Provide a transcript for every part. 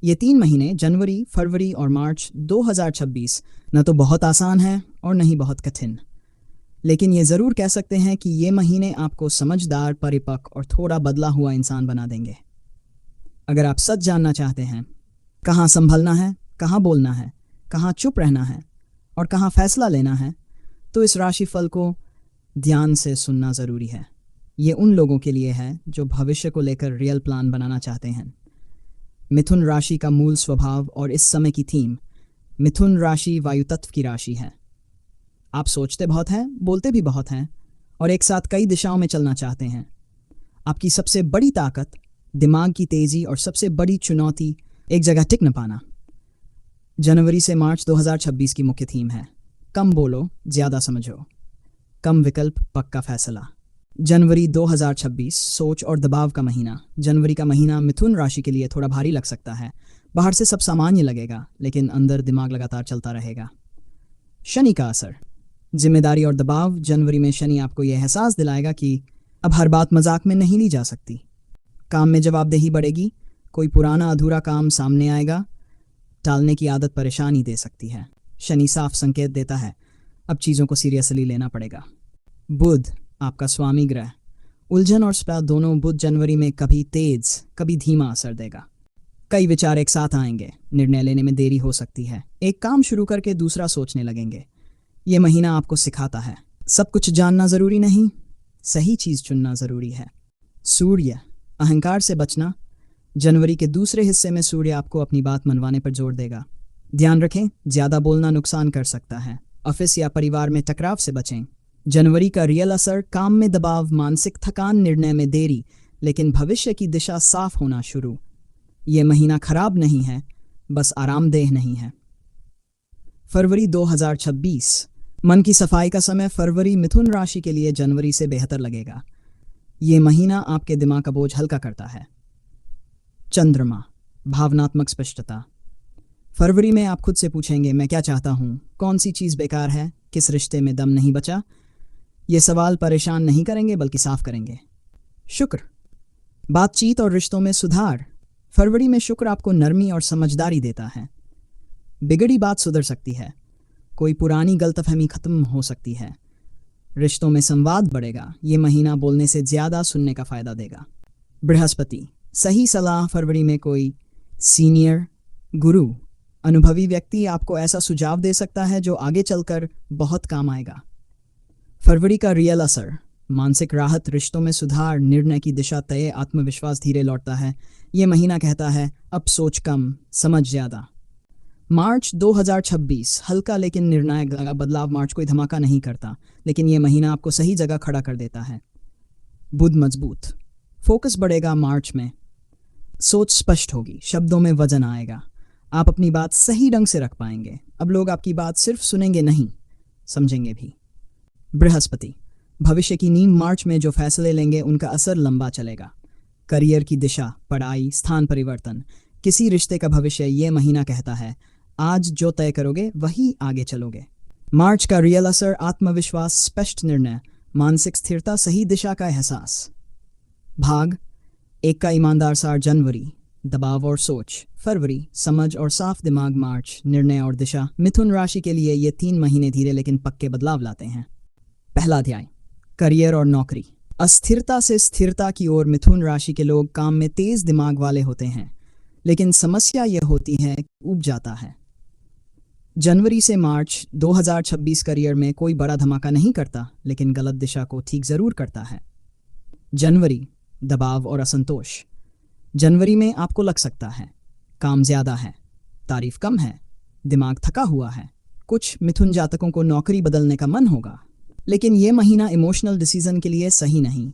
ये 3 महीने जनवरी, फरवरी और मार्च 2026 न तो बहुत आसान है और न ही बहुत कठिन, लेकिन ये ज़रूर कह सकते हैं कि ये महीने आपको समझदार, परिपक्व और थोड़ा बदला हुआ इंसान बना देंगे। अगर आप सच जानना चाहते हैं, कहाँ संभलना है, कहाँ बोलना है, कहाँ चुप रहना है और कहाँ फैसला लेना है, तो इस राशिफल को ध्यान से सुनना ज़रूरी है। ये उन लोगों के लिए है जो भविष्य को लेकर रियल प्लान बनाना चाहते हैं। मिथुन राशि का मूल स्वभाव और इस समय की थीम। मिथुन राशि वायु तत्व की राशि है। आप सोचते बहुत हैं, बोलते भी बहुत हैं और एक साथ कई दिशाओं में चलना चाहते हैं। आपकी सबसे बड़ी ताकत दिमाग की तेज़ी और सबसे बड़ी चुनौती एक जगह टिक न पाना। जनवरी से मार्च 2026 की मुख्य थीम है कम बोलो, ज़्यादा समझो, कम विकल्प, पक्का फैसला। जनवरी 2026 सोच और दबाव का महीना। जनवरी का महीना मिथुन राशि के लिए थोड़ा भारी लग सकता है। बाहर से सब सामान्य लगेगा, लेकिन अंदर दिमाग लगातार चलता रहेगा। शनि का असर, जिम्मेदारी और दबाव। जनवरी में शनि आपको यह एहसास दिलाएगा कि अब हर बात मजाक में नहीं ली जा सकती। काम में जवाबदेही बढ़ेगी, कोई पुराना अधूरा काम सामने आएगा। टालने की आदत परेशानी दे सकती है। शनि साफ संकेत देता है अब चीज़ों को सीरियसली लेना पड़ेगा। बुध, आपका स्वामी ग्रह, उलझन और स्पा दोनों। बुध जनवरी में कभी तेज कभी धीमा असर देगा। कई विचार एक साथ आएंगे, निर्णय लेने में देरी हो सकती है। एक काम शुरू करके दूसरा सोचने लगेंगे। ये महीना आपको सिखाता है सब कुछ जानना जरूरी नहीं, सही चीज चुनना जरूरी है। सूर्य, अहंकार से बचना। जनवरी के दूसरे हिस्से में सूर्य आपको अपनी बात मनवाने पर जोर देगा। ध्यान रखें, ज्यादा बोलना नुकसान कर सकता है। ऑफिस या परिवार में टकराव से बचें। जनवरी का रियल असर काम में दबाव, मानसिक थकान, निर्णय में देरी, लेकिन भविष्य की दिशा साफ होना शुरू। ये महीना खराब नहीं है, बस आरामदेह नहीं है। फरवरी 2026 मन की सफाई का समय। फरवरी मिथुन राशि के लिए जनवरी से बेहतर लगेगा। ये महीना आपके दिमाग का बोझ हल्का करता है। चंद्रमा, भावनात्मक स्पष्टता। फरवरी में आप खुद से पूछेंगे मैं क्या चाहता हूँ, कौन सी चीज़ बेकार है, किस रिश्ते में दम नहीं बचा। ये सवाल परेशान नहीं करेंगे बल्कि साफ करेंगे। शुक्र, बातचीत और रिश्तों में सुधार। फरवरी में शुक्र आपको नरमी और समझदारी देता है। बिगड़ी बात सुधर सकती है, कोई पुरानी गलतफहमी खत्म हो सकती है। रिश्तों में संवाद बढ़ेगा। ये महीना बोलने से ज़्यादा सुनने का फायदा देगा। बृहस्पति, सही सलाह। फरवरी में कोई सीनियर, गुरु, अनुभवी व्यक्ति आपको ऐसा सुझाव दे सकता है जो आगे चलकर बहुत काम आएगा। फरवरी का रियल असर, मानसिक राहत, रिश्तों में सुधार, निर्णय की दिशा तय, आत्मविश्वास धीरे लौटता है। ये महीना कहता है अब सोच कम, समझ ज़्यादा। मार्च 2026 हल्का लेकिन निर्णायक बदलाव। मार्च कोई धमाका नहीं करता, लेकिन ये महीना आपको सही जगह खड़ा कर देता है। बुध मजबूत, फोकस बढ़ेगा। मार्च में सोच स्पष्ट होगी, शब्दों में वजन आएगा, आप अपनी बात सही ढंग से रख पाएंगे। अब लोग आपकी बात सिर्फ सुनेंगे नहीं, समझेंगे भी। बृहस्पति, भविष्य की नींव। मार्च में जो फैसले लेंगे उनका असर लंबा चलेगा। करियर की दिशा, पढ़ाई, स्थान परिवर्तन, किसी रिश्ते का भविष्य। ये महीना कहता है आज जो तय करोगे वही आगे चलोगे। मार्च का रियल असर, आत्मविश्वास, स्पष्ट निर्णय, मानसिक स्थिरता, सही दिशा का एहसास। भाग एक का ईमानदार सार। जनवरी, दबाव और सोच। फरवरी, समझ और साफ दिमाग। मार्च, निर्णय और दिशा। मिथुन राशि के लिए ये 3 महीने धीरे लेकिन पक्के बदलाव लाते हैं। पहला अध्याय, करियर और नौकरी। अस्थिरता से स्थिरता की ओर। मिथुन राशि के लोग काम में तेज दिमाग वाले होते हैं, लेकिन समस्या यह होती है ऊब जाता है। जनवरी से मार्च 2026 करियर में कोई बड़ा धमाका नहीं करता, लेकिन गलत दिशा को ठीक जरूर करता है। जनवरी, दबाव और असंतोष। जनवरी में आपको लग सकता है काम ज्यादा है, तारीफ कम है, दिमाग थका हुआ है। कुछ मिथुन जातकों को नौकरी बदलने का मन होगा, लेकिन यह महीना इमोशनल डिसीजन के लिए सही नहीं।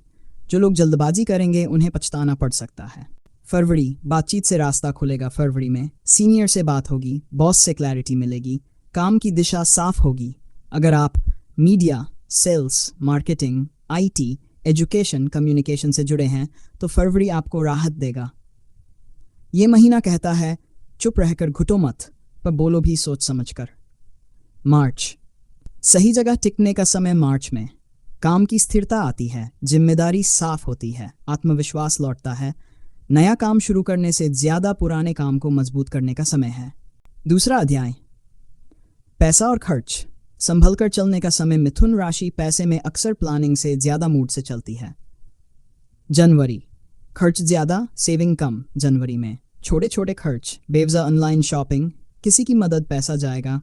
जो लोग जल्दबाजी करेंगे उन्हें पछताना पड़ सकता है। फरवरी, बातचीत से रास्ता खुलेगा। फरवरी में सीनियर से बात होगी, बॉस से क्लैरिटी मिलेगी, काम की दिशा साफ होगी। अगर आप media, sales, marketing, IT, education, communication से जुड़े हैं तो फरवरी आपको राहत देगा। ये महीना कहता है चुप रहकर घुटो मत, पर बोलो भी सोच समझकर। मार्च, सही जगह टिकने का समय। मार्च में काम की स्थिरता आती है, जिम्मेदारी साफ होती है, आत्मविश्वास लौटता है, नया काम शुरू करने से ज़्यादा पुराने काम को मजबूत करने का समय है। दूसरा अध्याय, पैसा और खर्च। संभल कर चलने का समय। मिथुन राशि पैसे में अक्सर प्लानिंग से ज़्यादा मूड से चलती है। जनवरी, खर्च ज़्यादा, सेविंग कम। जनवरी में छोटे छोटे खर्च, बेवजह ऑनलाइन शॉपिंग, किसी की मदद, पैसा जाएगा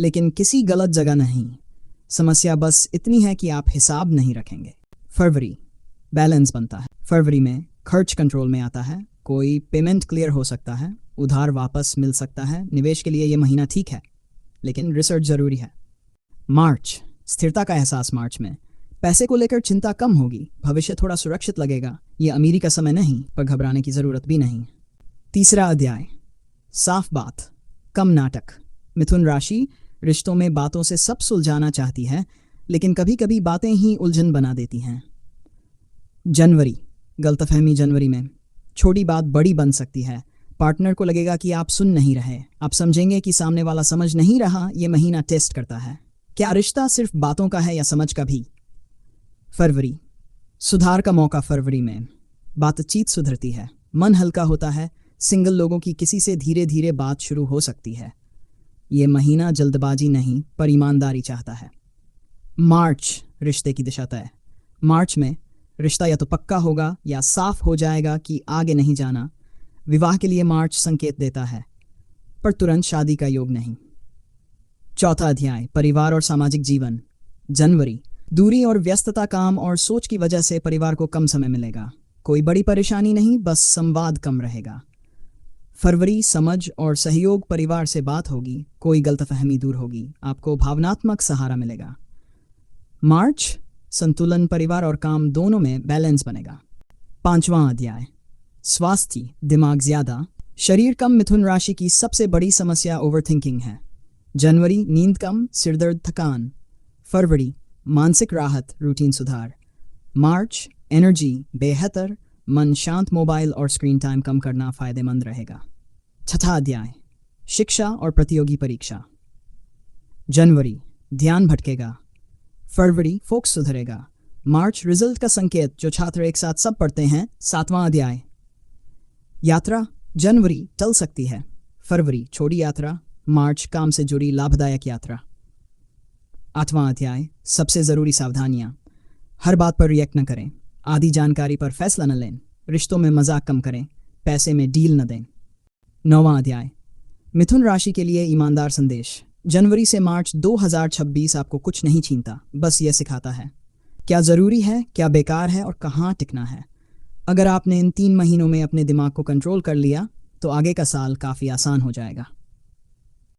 लेकिन किसी गलत जगह नहीं। समस्या बस इतनी है कि आप हिसाब नहीं रखेंगे। फरवरी, बैलेंस बनता है। फरवरी में खर्च कंट्रोल में आता है, कोई पेमेंट क्लियर हो सकता है, उधार वापस मिल सकता है। निवेश के लिए ये महीना ठीक है लेकिन रिसर्च ज़रूरी है। मार्च, स्थिरता का एहसास। मार्च में पैसे को लेकर चिंता कम होगी, भविष्य थोड़ा सुरक्षित लगेगा। ये अमीरी का समय नहीं पर घबराने की ज़रूरत भी नहीं। तीसरा अध्याय, साफ बात, कम नाटक। मिथुन राशि रिश्तों में बातों से सब सुलझाना चाहती है लेकिन कभी कभी बातें ही उलझन बना देती हैं। जनवरी, गलतफहमी। जनवरी में छोटी बात बड़ी बन सकती है। पार्टनर को लगेगा कि आप सुन नहीं रहे, आप समझेंगे कि सामने वाला समझ नहीं रहा। ये महीना टेस्ट करता है, क्या रिश्ता सिर्फ बातों का है या समझ का भी। फरवरी, सुधार का मौका। फरवरी में बातचीत सुधरती है, मन हल्का होता है। सिंगल लोगों की किसी से धीरे धीरे बात शुरू हो सकती है। ये महीना जल्दबाजी नहीं पर ईमानदारी चाहता है। मार्च, रिश्ते की दिशा तय। मार्च में रिश्ता या तो पक्का होगा या साफ हो जाएगा कि आगे नहीं जाना। विवाह के लिए मार्च संकेत देता है पर तुरंत शादी का योग नहीं। चौथा अध्याय, परिवार और सामाजिक जीवन। जनवरी, दूरी और व्यस्तता, काम और सोच की वजह से परिवार को कम समय मिलेगा। कोई बड़ी परेशानी नहीं, बस संवाद कम रहेगा। फरवरी, समझ और सहयोग। परिवार से बात होगी, कोई गलतफहमी दूर होगी, आपको भावनात्मक सहारा मिलेगा। मार्च, संतुलन, परिवार और काम दोनों में बैलेंस बनेगा। पांचवां अध्याय, स्वास्थ्य, दिमाग ज़्यादा, शरीर कम। मिथुन राशि की सबसे बड़ी समस्या ओवरथिंकिंग है। जनवरी, नींद कम, सिरदर्द, थकान। फरवरी, मानसिक राहत, रूटीन सुधार। मार्च, एनर्जी बेहतर, मन शांत। मोबाइल और स्क्रीन टाइम कम करना फायदेमंद रहेगा। छठा अध्याय, शिक्षा और प्रतियोगी परीक्षा। जनवरी, ध्यान भटकेगा। फरवरी, फोकस सुधरेगा। मार्च, रिजल्ट का संकेत, जो छात्र एक साथ सब पढ़ते हैं। सातवां अध्याय, यात्रा। जनवरी, टल सकती है। फरवरी, छोटी यात्रा। मार्च, काम से जुड़ी लाभदायक यात्रा। आठवां अध्याय, सबसे ज़रूरी सावधानियां। हर बात पर रिएक्ट न करें, आधी जानकारी पर फैसला न लें, रिश्तों में मजाक कम करें, पैसे में डील न दें। नौवां अध्याय, मिथुन राशि के लिए ईमानदार संदेश। जनवरी से मार्च 2026 आपको कुछ नहीं छीनता, बस ये सिखाता है क्या ज़रूरी है, क्या बेकार है और कहाँ टिकना है। अगर आपने इन 3 महीनों में अपने दिमाग को कंट्रोल कर लिया तो आगे का साल काफ़ी आसान हो जाएगा।